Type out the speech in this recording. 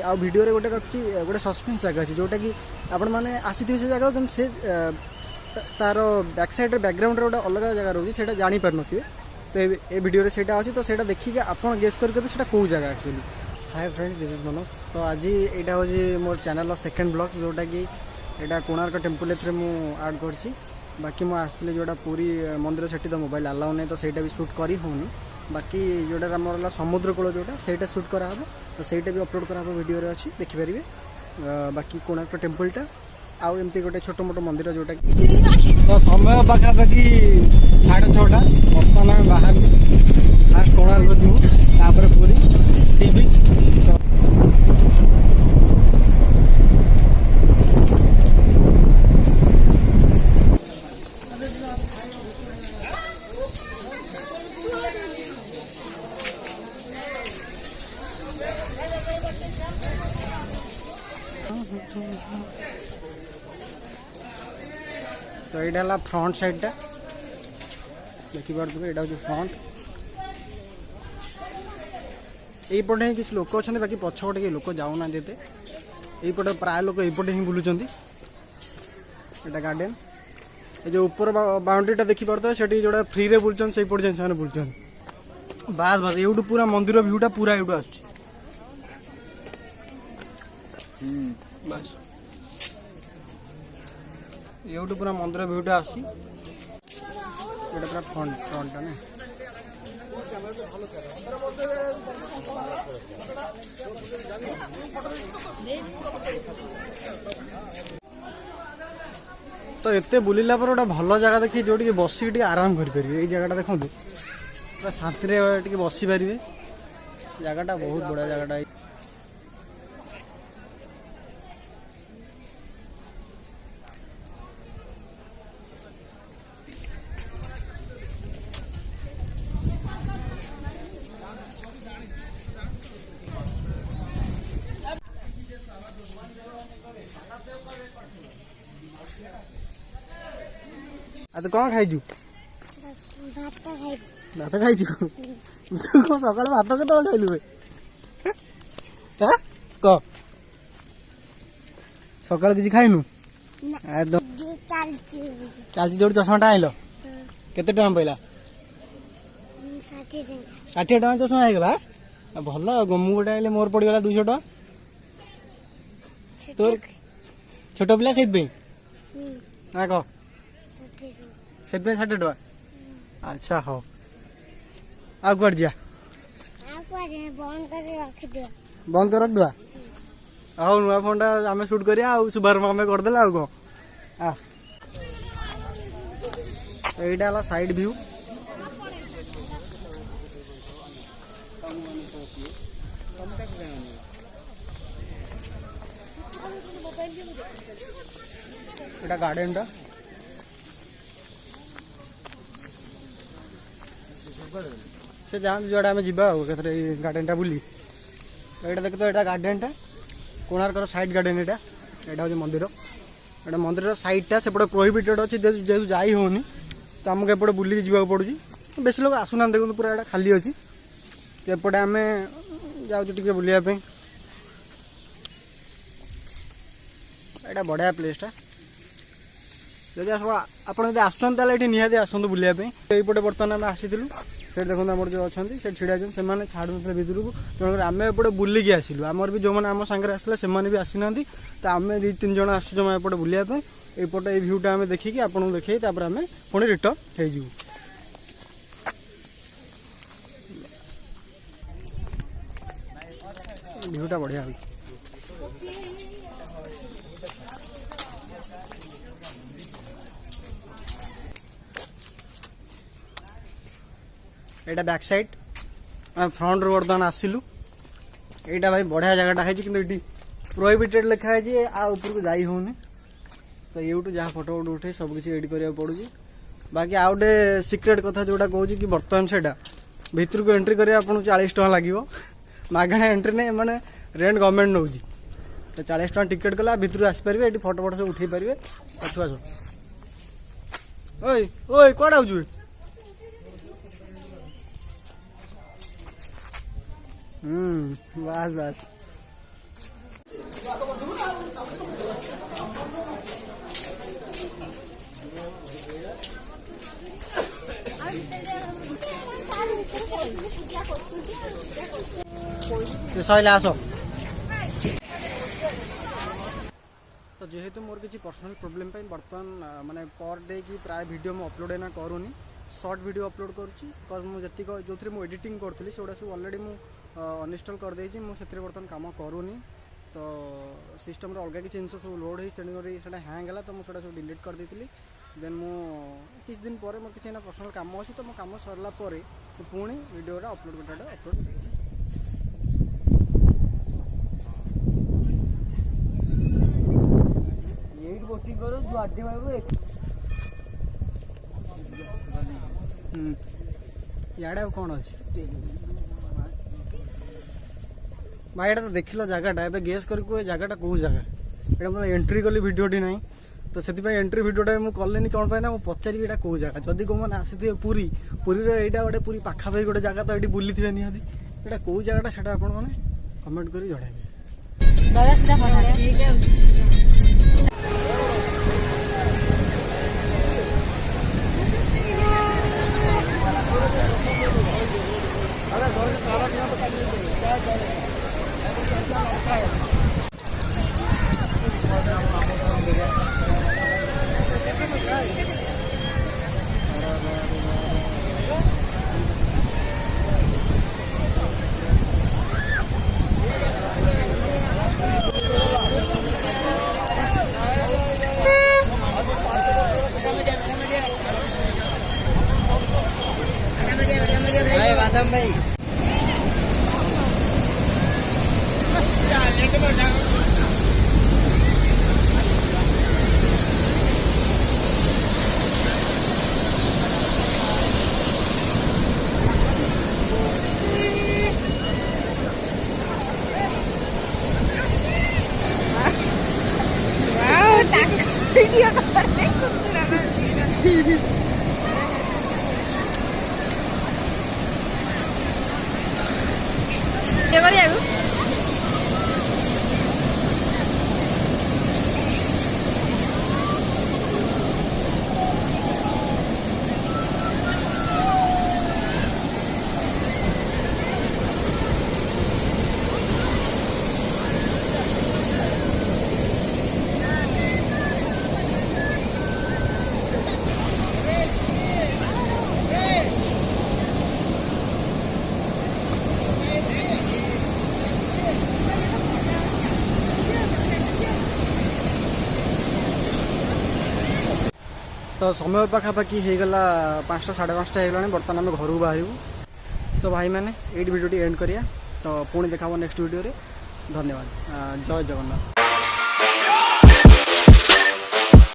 आ video रे गोटे रखी गोटे सस्पेंस जगह अच्छी जोटा कि आपण मैंने आसी से जगह कि से तार बैक साइड बैकग्राउंड गोटे अलग जगह रोचे से जापर न तो ये वीडियो से अच्छी तो सही देखिए आप गेस करके कौ जगह actually. Hi friends, this is Manoj. तो आज यहाँ हूँ मोर चैनल सेकेंड ब्लॉग जोटा कि यहाँ कोणार्क टेम्पल एथरे मु ऐड करची। बाकी मुझे आसती जोटा पूरी मंदिर से तो मोबाइल अलाउ नहीं तो सहीटा भी शूट करी होनी। बाकी जोटा आम समुद्र कूल जोटा सहीटा शूट कराब तो सहीटा भी अपलोड कराब वीडियो रे अच्छी देखिपारे। बाकी कोणार्क टेम्पलटा आउ एमती गोटे छोट मोट मंदिर जोटा तो समय पाखापाखि 6:30 बर्तमान आम बाहर फास्ट कोणार्क जीवु पूरी सी बीच। तो यहाँ फ्रंट साइडटा देखिपे यहाँ हूँ फ्रंट। यहीपटे ही किसी लोक अच्छा बाकी पछपटे कहीं लोक जाऊना यहीपटे प्राय लोक यहीपटे ही बुलूँ। यहाँ गार्डन ये जो ऊपर बाउंड्रीटा देखिपे से जोड़ा फ्री रे बुलूँ से पटे से बुलूँ। बास बास यूँ पूरा मंदिर भ्यूटा पूरा यूँ आस यूँ पूरा मंदिर भ्यूटा आसी पूरा फ्रंटा ना। तो एते बुलिला पर गोटे भल जगह देखिए जो बसिक आराम करेंगे। ये जगह देखो पूरा शांति बसी पारे। जगहटा बहुत बड़ा जगहटा। तो कौन खाइजु? भात खाइजु। तू कौन सकाल भात के खाइलु कह सकाल किसी खाइनु? चलती जो चश्माटा आइल केते टका पैला? 60 टका चश्मा आईगला। भल मुझे गोटे आइले मोर पड़गला 200 टका। तोर छोट पिला से ना कह से 60 टका। अच्छा हाँ आ कड़ जा बंद कर रख दवा। हाँ नुआ फोन टा आम सुट करिया शुभारंभ आम करदे आ कौन यहाँ साइड व्यू। यहाँ गार्डन टा से जहाँ जुआड़े आम जा गार्डन टा बुली। तो यहाँ देख तो यहाँ गार्डन टा कोणार्क साइड गार्डन। यहाँ हूँ मंदिर। यहाँ मंदिर साइडटा सेपटे प्रोहिबिटेड अच्छी जेहतु जाई होनी तो आमको एपटे बुलिक जावाक पड़ुची। बेस लोग आसुना देखो पूरा यहाँ खाली अच्छी। तो एपटे आम जाऊँ बुलायापी। यहाँ बढ़िया प्लेसटा जदि आप आसुँचे निहाती आसतु बुलायापी। यहीपटे बर्तमान आम आसीलु से देखो आम जो अच्छा से ढड़ा से छाड़ू ना भितर को तेणुकर आम एपटे बुलिकी आसलु। आमर भी जो मैंने आम सांगे आसला से भी आसी ना तो आम 2-3 जन आसुँ एपटे बुलायापी। यपटे ये भ्यूटा आम देखिकी आपको देखिए तापर आम पुणी रिटर्न हो भ्यूटा बढ़िया हो। यहाँ बैक साइड फ्रंट रू बर्तमान आसलु। यहाँ भाई बढ़िया जगहटा है कि प्रोहिबिटेड लिखा है आ ऊपर को जाई होनी। तो यूट्यूब जहाँ फोटो फोटो उठे सब किसी एडिट करा पड़ू। बाकी आ गए सिक्रेट कथा जोटा कहूँ कि बर्तमान से भितर को एंट्री करें आपको 40 टका लगे। मागणा एंट्री नहीं मैंने रेंट गवर्नमेंट नौ तो 40 टका टिकेट कला भितर आसपारे। ये फोटो फोटो सब उठे पारे। पछु आस ओए ओए कौन आउ बस बस सैले आस तो जेहेतु मोर किसी पर्सनल प्रोब्लेम बर्तमान माने पर डे की प्राय वीडियो मैं अपलोड एना करूनी शॉर्ट वीडियो अपलोड करुँची बिकज मुझे जो मुझे एडिटिंग करी से सब अलरेडी मुझे अनइंस्टॉल कर देछि मुझे बर्तमान काम करूनी तो सिस्टम रे अलग किसी जिन सब लोड हो तेणुक हैंग है तो मुझे सब डिलीट कर देती देन मु किछ दिन पर मोर किसी पर्सनल काम अच्छी तो मो काम सरला पुणी वीडियो अपलोड गोटे अपलोड याडे कौन अच्छे भाई एटा तो देख लो जगहटा ए गेस कर जगहटा कौ जगह ये मतलब एंट्री कली भिडटी ना तो से एंट्री भिडटा मुझे कलेनि कौन पाई ना मुझे पचारि यहाँ कौ जगह जदि कौ मैंने आसी पुरी पुरी यहाँ गोटे पूरी पाखापाखि गोटे जगह तो ये बुली थे निहाती यहाँ कौ जगहटा से आपने कमेंट कर जन भाई वीडियो तो समय पाखापाखि हो गला 5टा 5:30 होगा बर्तमान आम घर बाहर तो भाई मैंने ये वीडियो एंड करिया तो पुणी देखा नेक्स्ट वीडियो रे धन्यवाद जय जगन्नाथ।